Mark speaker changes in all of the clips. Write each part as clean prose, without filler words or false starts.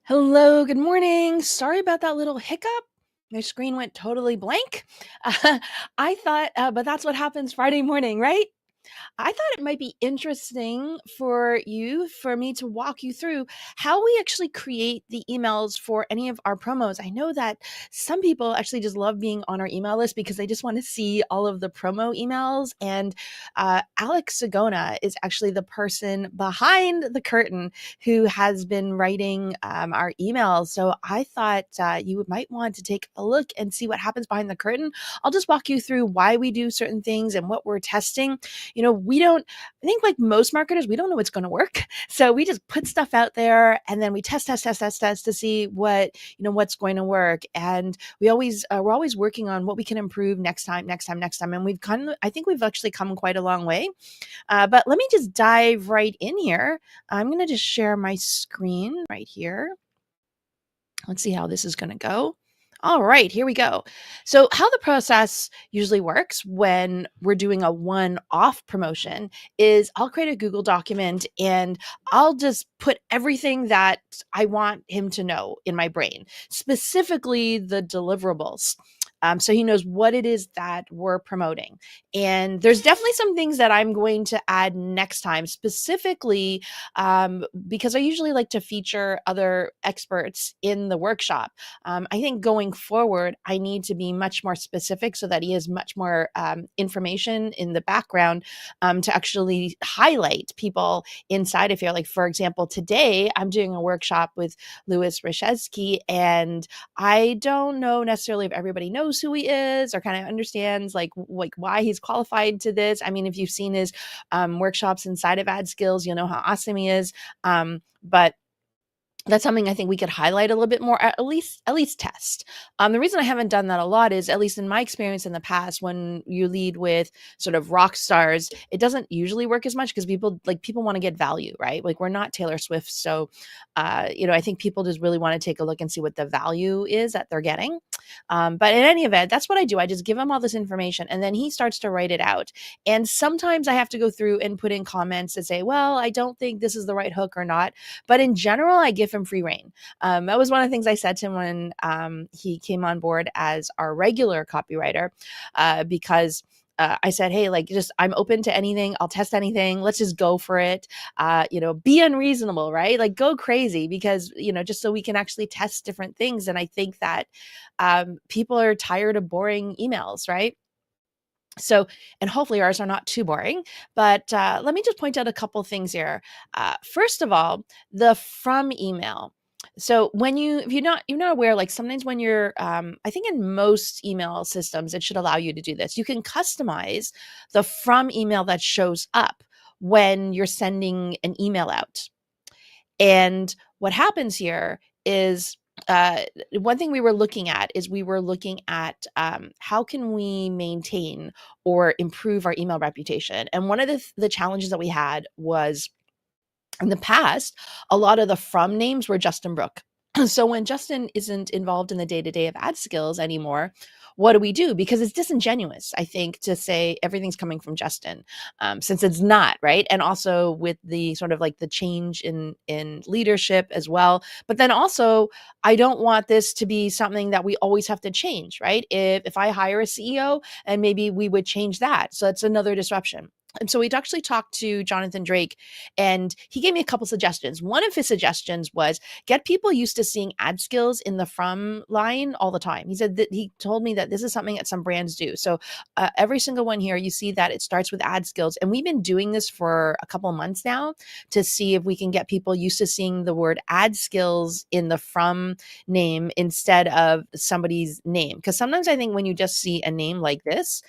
Speaker 1: Hello, good morning. Sorry about that little hiccup. My screen went totally blank. I thought, but that's what happens Friday morning, right? I thought it might be interesting for me to walk you through how we actually create the emails for any of our promos. I know that some people actually just love being on our email list because they just want to see all of the promo emails. And Alex Sagona is actually the person behind the curtain who has been writing our emails. So I thought you might want to take a look and see what happens behind the curtain. I'll just walk you through why we do certain things and what we're testing. We don't, I think like most marketers, we don't know what's going to work. So we just put stuff out there and then we test to see what's going to work. And we're always working on what we can improve next time. And I think we've actually come quite a long way. But let me just dive right in here. I'm going to just share my screen right here. Let's see how this is going to go. All right, here we go. So, how the process usually works when we're doing a one off promotion is I'll create a Google document and I'll just put everything that I want him to know in my brain, specifically the deliverables. So he knows what it is that we're promoting. And there's definitely some things that I'm going to add next time, specifically because I usually like to feature other experts in the workshop. I think going forward, I need to be much more specific so that he has much more information in the background to actually highlight people inside of here. Like, for example, today I'm doing a workshop with Louis Rashevsky, and I don't know necessarily if everybody knows who he is or kind of understands like why he's qualified to this. I mean, if you've seen his workshops inside of AdSkills, you'll know how awesome he is. But that's something I think we could highlight a little bit more, at least test. The reason I haven't done that a lot is, at least in my experience in the past, when you lead with sort of rock stars, it doesn't usually work as much because people want to get value, right? Like, we're not Taylor Swift, so I think people just really want to take a look and see what the value is that they're getting. But in any event, that's what I do. I just give him all this information, and then he starts to write it out. And sometimes I have to go through and put in comments to say, well, I don't think this is the right hook or not. But in general, I give him free reign. That was one of the things I said to him when he came on board as our regular copywriter, because I said, hey, I'm open to anything. I'll test anything. Let's just go for it. Be unreasonable, right? Like, go crazy because, just so we can actually test different things. And I think that people are tired of boring emails, right? So, and hopefully ours are not too boring, but let me just point out a couple things here. First of all, the from email. So if you're not aware, like sometimes when you're, I think in most email systems, it should allow you to do this. You can customize the from email that shows up when you're sending an email out. And what happens here is, one thing we were looking at how can we maintain or improve our email reputation. And one of the challenges that we had was, in the past, a lot of the from names were Justin Brooke. So when Justin isn't involved in the day-to-day of AdSkills anymore, what do we do? Because it's disingenuous, I think, to say everything's coming from Justin, since it's not, right? And also with the sort of like the change in leadership as well. But then also, I don't want this to be something that we always have to change, right? If I hire a CEO, and maybe we would change that, so it's another disruption. And so we'd actually talked to Jonathan Drake, and he gave me a couple suggestions. One of his suggestions was get people used to seeing AdSkills in the from line all the time. He told me that this is something that some brands do. So every single one here, you see that it starts with AdSkills. And we've been doing this for a couple of months now to see if we can get people used to seeing the word AdSkills in the from name instead of somebody's name. Because sometimes I think when you just see a name like this,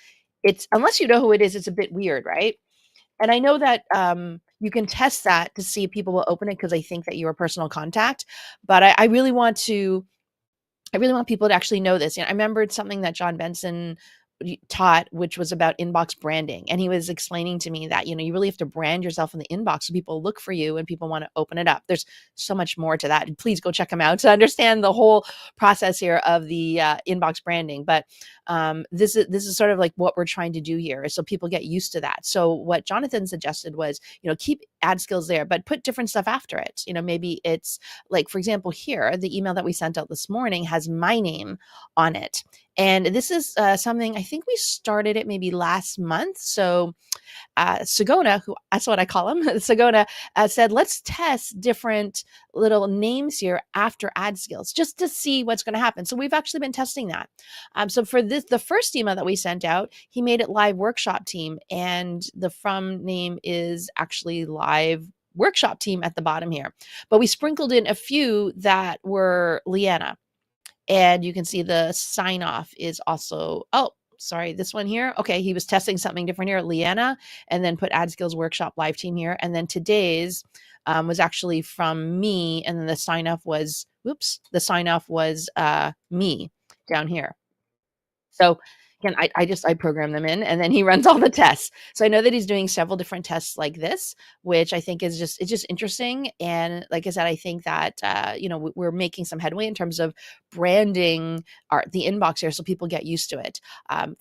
Speaker 1: it's, unless you know who it is, it's a bit weird, right? And I know that you can test that to see if people will open it because they think that you're a personal contact. But I really want people to actually know this. I remembered something that John Benson taught, which was about inbox branding. And he was explaining to me that, you really have to brand yourself in the inbox so people look for you and people want to open it up. There's so much more to that. Please go check him out to understand the whole process here of the inbox branding. But this is sort of like what we're trying to do here, so people get used to that. So what Jonathan suggested was, keep ad skills there, but put different stuff after it. Maybe it's like, for example, here, the email that we sent out this morning has my name on it. And this is something I think we started it maybe last month. So Sagona, who that's what I call him, Sagona said, let's test different little names here after ad skills just to see what's going to happen. So we've actually been testing that. So for the first email that we sent out, he made it live workshop team, and the from name is actually live workshop team at the bottom here. But we sprinkled in a few that were Leanna. And you can see the sign off is also, oh, sorry, this one here. Okay, he was testing something different here, Leanna, and then put Ad Skills Workshop live team here. And then today's was actually from me. And then the sign off was, me down here. So again, I program them in, and then he runs all the tests. So I know that he's doing several different tests like this, which I think is it's just interesting. And like I said, I think that we're making some headway in terms of branding the inbox here, so people get used to it.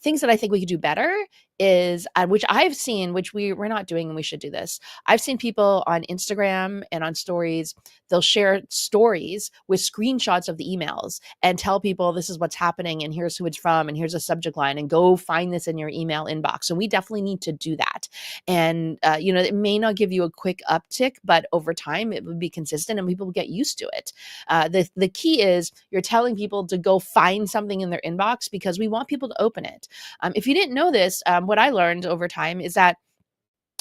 Speaker 1: Things that I think we could do better is, which I've seen, which we're not doing, and we should do this. I've seen people on Instagram and on stories, they'll share stories with screenshots of the emails and tell people this is what's happening and here's who it's from and here's a subject line and go find this in your email inbox. So we definitely need to do that. And, it may not give you a quick uptick, but over time it would be consistent and people will get used to it. The key is you're telling people to go find something in their inbox because we want people to open it. If you didn't know this, what I learned over time is that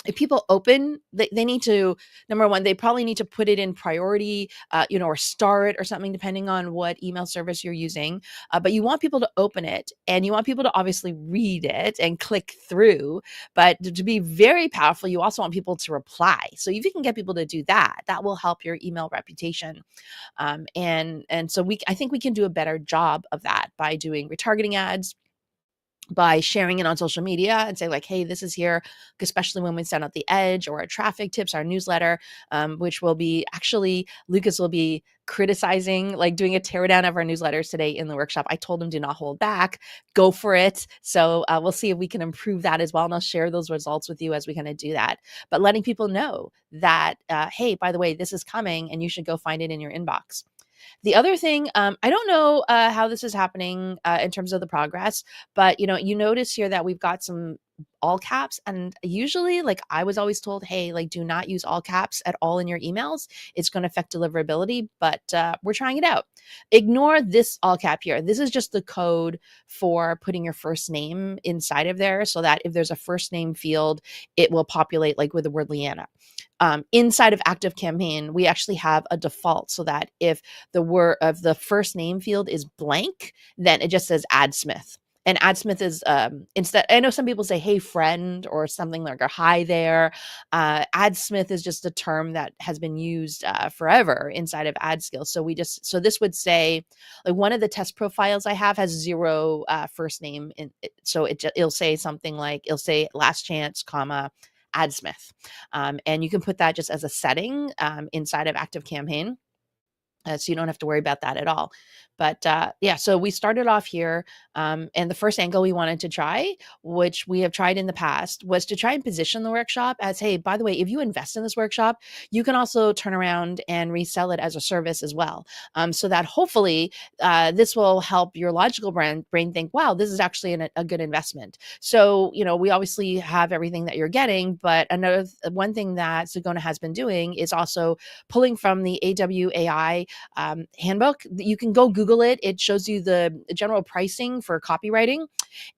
Speaker 1: if people open, they need to, number one, they probably need to put it in priority, or star it or something, depending on what email service you're using. But you want people to open it, and you want people to obviously read it and click through. But to be very powerful, you also want people to reply. So if you can get people to do that, that will help your email reputation. And so I think we can do a better job of that by doing retargeting ads, by sharing it on social media and say like, hey, this is here, especially when we send out the Edge or our traffic tips, our newsletter, which will be actually, Lucas will be criticizing, like doing a teardown of our newsletters today in the workshop. I told him, do not hold back, go for it. So we'll see if we can improve that as well. And I'll share those results with you as we kind of do that. But letting people know that, hey, by the way, this is coming and you should go find it in your inbox. The other thing, I don't know how this is happening in terms of the progress, but you notice here that we've got some all caps, and usually, like, I was always told, hey, like, do not use all caps at all in your emails. It's going to affect deliverability, but we're trying it out. Ignore this all cap here. This is just the code for putting your first name inside of there, so that if there's a first name field, it will populate like with the word Leanna. Inside of ActiveCampaign, we actually have a default so that if the word of the first name field is blank, then it just says AdSmith. And AdSmith is instead, I know some people say, hey, friend, or something like, or hi there. AdSmith is just a term that has been used forever inside of AdSkills. So this would say, like, one of the test profiles I have has 0 first name in it. So it'll say something like, it'll say last chance, comma, AdSmith. And you can put that just as a setting inside of ActiveCampaign. So you don't have to worry about that at all. But so we started off here. And the first angle we wanted to try, which we have tried in the past, was to try and position the workshop as, hey, by the way, if you invest in this workshop, you can also turn around and resell it as a service as well. So that hopefully this will help your logical brain think, wow, this is actually a good investment. So, we obviously have everything that you're getting, but one thing that Sagona has been doing is also pulling from the AWAI handbook. You can go Google it. It shows you the general pricing for copywriting.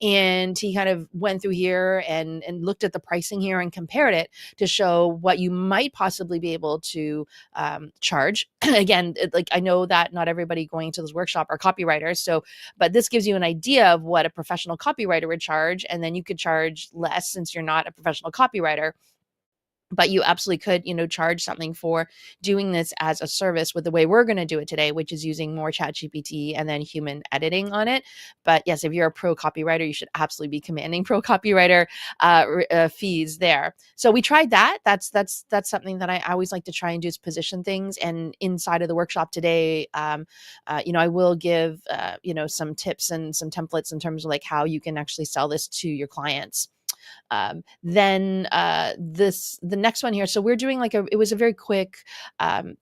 Speaker 1: And he kind of went through here and looked at the pricing here and compared it to show what you might possibly be able to charge. Again, like, I know that not everybody going to this workshop are copywriters. But this gives you an idea of what a professional copywriter would charge. And then you could charge less since you're not a professional copywriter. but you absolutely could, charge something for doing this as a service with the way we're going to do it today, which is using more ChatGPT and then human editing on it. But yes, if you're a pro copywriter, you should absolutely be commanding pro copywriter fees there. So we tried that. That's something that I always like to try and do, is position things. And inside of the workshop today, I will give some tips and some templates in terms of like how you can actually sell this to your clients. Then the next one here. So we're doing it was a very quick,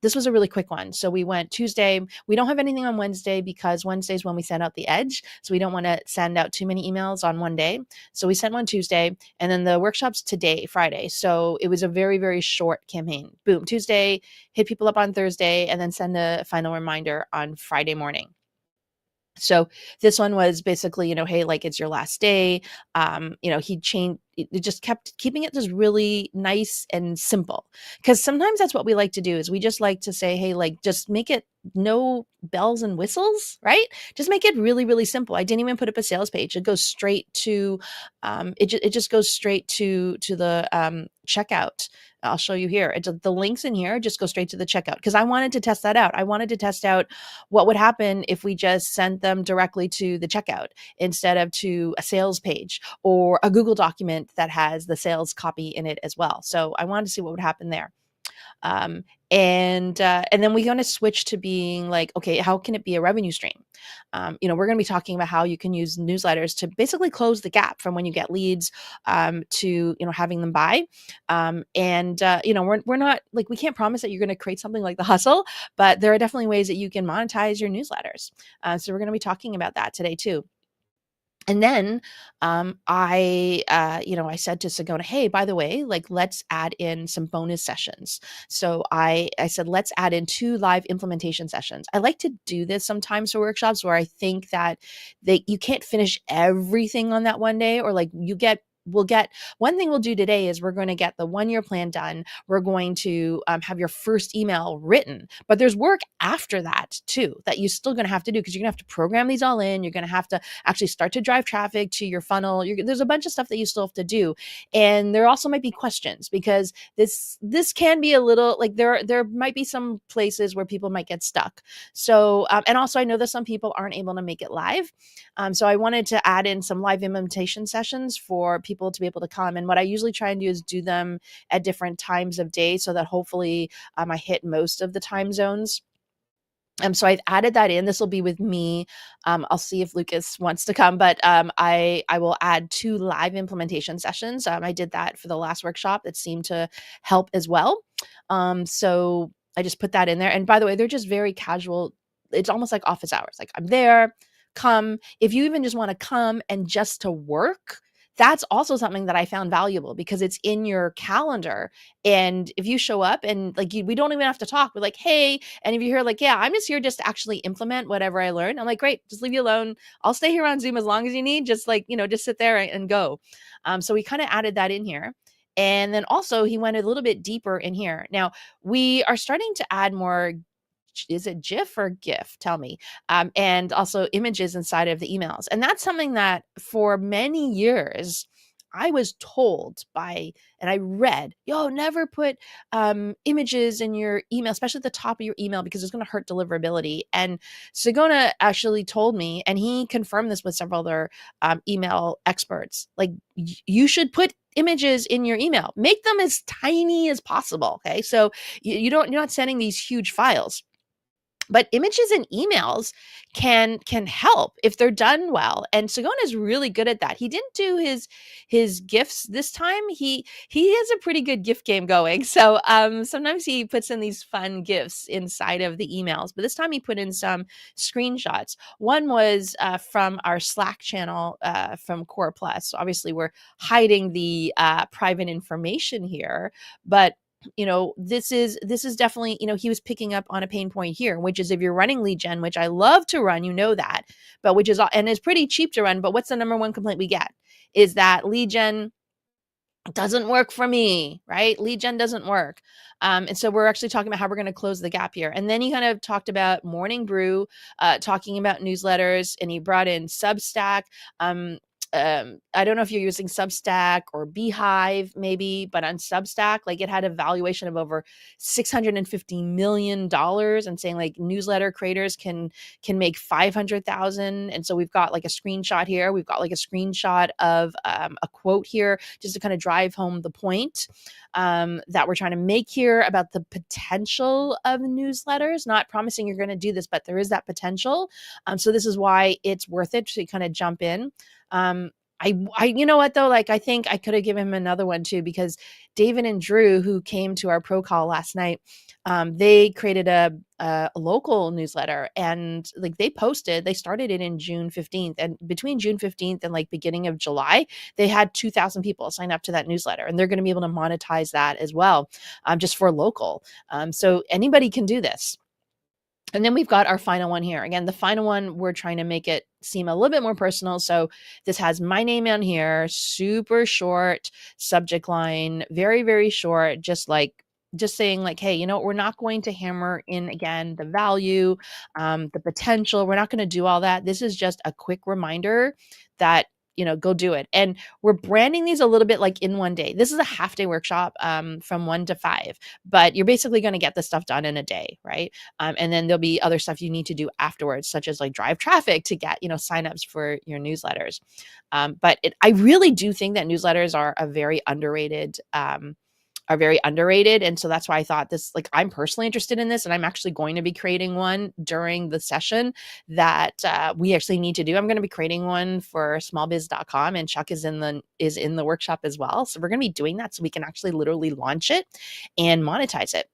Speaker 1: this was a really quick one. So we went Tuesday. We don't have anything on Wednesday because Wednesday is when we send out the edge. So we don't want to send out too many emails on one day. So we sent one Tuesday, and then the workshop's today, Friday. So it was a very, very short campaign. Boom, Tuesday, hit people up on Thursday, and then send a final reminder on Friday morning. So this one was basically, hey, like, it's your last day. He changed it, just kept keeping it just really nice and simple. Cause sometimes that's what we like to do, is we just like to say, hey, like, just make it no bells and whistles, right? Just make it really, really simple. I didn't even put up a sales page. It goes straight to, it just goes straight to the checkout. I'll show you here. The links in here just go straight to the checkout, because I wanted to test that out. I wanted to test out what would happen if we just sent them directly to the checkout instead of to a sales page or a Google document that has the sales copy in it as well. So I wanted to see what would happen there. And then we're going to switch to being like, okay, how can it be a revenue stream? We're going to be talking about how you can use newsletters to basically close the gap from when you get leads to, having them buy. We're not like, we can't promise that you're going to create something like The Hustle, but there are definitely ways that you can monetize your newsletters. So we're going to be talking about that today too. And then I said to Sagona, hey, by the way, like, let's add in some bonus sessions. So I said, let's add in 2 live implementation sessions. I like to do this sometimes for workshops where I think that you can't finish everything on that one day, or like we'll get one thing we'll do today is we're going to get the 1-year plan done. We're going to have your first email written, but there's work after that too that you're still going to have to do, because you're going to have to program these all in. You're going to have to actually start to drive traffic to your funnel. There's a bunch of stuff that you still have to do. And there also might be questions, because this can be a little like, there might be some places where people might get stuck. So, and also I know that some people aren't able to make it live. So I wanted to add in some live implementation sessions for people to be able to come. And what I usually try and do is do them at different times of day, so that hopefully I hit most of the time zones. So I've added that in. This will be with me. I'll see if Lucas wants to come, but I will add 2 live implementation sessions. I did that for the last workshop. That seemed to help as well. So I just put that in there. And by the way, they're just very casual. It's almost like office hours. Like, I'm there, come. If you even just want to come and just to work, that's also something that I found valuable, because it's in your calendar. And if you show up and like, we don't even have to talk. We're like, hey, and if you're here like, yeah, I'm just here just to actually implement whatever I learned, I'm like, great, just leave you alone. I'll stay here on Zoom as long as you need. Just like, just sit there and go. So we kind of added that in here. And then also he went a little bit deeper in here. Now we are starting to add more, is it GIF or GIF? Tell me. And also images inside of the emails. And that's something that for many years I was told by, and I read, never put images in your email, especially at the top of your email, because it's going to hurt deliverability. And Sagona actually told me, and he confirmed this with several other email experts, like, you should put images in your email, make them as tiny as possible. Okay. So you're not sending these huge files. But images and emails can help if they're done well. And Sagona is really good at that. He didn't do his gifts this time. He has a pretty good gift game going. So sometimes he puts in these fun gifts inside of the emails. But this time he put in some screenshots. One was from our Slack channel from Core Plus. So obviously we're hiding the private information here, but this is definitely, he was picking up on a pain point here, which is if you're running lead gen, which I love to run, that, but which is, and it's pretty cheap to run. But what's the number one complaint we get is that lead gen doesn't work for me, right? Lead gen doesn't work. And so we're actually talking about how we're going to close the gap here. And then he kind of talked about Morning Brew, talking about newsletters, and he brought in Substack. I don't know if you're using Substack or Beehive maybe, but on Substack, like it had a valuation of over $650 million, and saying like newsletter creators can make 500,000. And so we've got like a screenshot here. We've got like a screenshot of a quote here just to kind of drive home the point that we're trying to make here about the potential of newsletters. Not promising you're going to do this, but there is that potential. So this is why it's worth it to kind of jump in. You know what though? Like, I think I could have given him another one too, because David and Drew, who came to our pro call last night, they created a local newsletter, and like they started it in June 15th, and between June 15th and like beginning of July, they had 2,000 people sign up to that newsletter, and they're going to be able to monetize that as well, just for local. So anybody can do this. And then we've got our final one here. Again, the final one, we're trying to make it seem a little bit more personal. So this has my name on here, super short subject line, very, very short, just saying like, hey, we're not going to hammer in again the value, the potential. We're not going to do all that. This is just a quick reminder that, go do it. And we're branding these a little bit like in one day. This is a half day workshop from 1 to 5, but you're basically going to get this stuff done in a day, right? And then there'll be other stuff you need to do afterwards, such as like drive traffic to get, signups for your newsletters. But I really do think that newsletters are very underrated. And so that's why I thought this, like, I'm personally interested in this, and I'm actually going to be creating one during the session that we actually need to do. I'm going to be creating one for smallbiz.com, and Chuck is in the workshop as well. So we're going to be doing that so we can actually literally launch it and monetize it.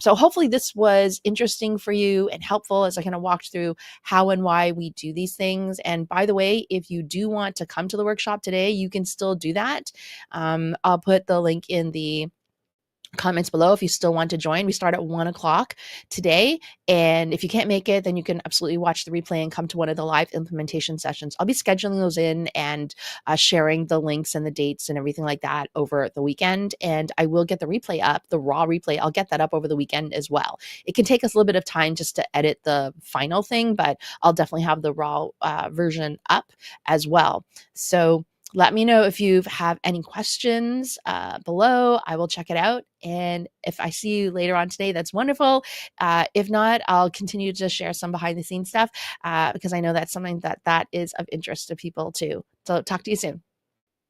Speaker 1: So hopefully this was interesting for you and helpful as I kind of walked through how and why we do these things. And by the way, if you do want to come to the workshop today, you can still do that. I'll put the link in the comments below if you still want to join. We start at 1 o'clock today. And if you can't make it, then you can absolutely watch the replay and come to one of the live implementation sessions. I'll be scheduling those in and sharing the links and the dates and everything like that over the weekend. And I will get the replay up, the raw replay. I'll get that up over the weekend as well. It can take us a little bit of time just to edit the final thing, but I'll definitely have the raw version up as well. So let me know if you have any questions below. I will check it out. And if I see you later on today, that's wonderful. If not, I'll continue to share some behind the scenes stuff because I know that's something that is of interest to people too. So talk to you soon.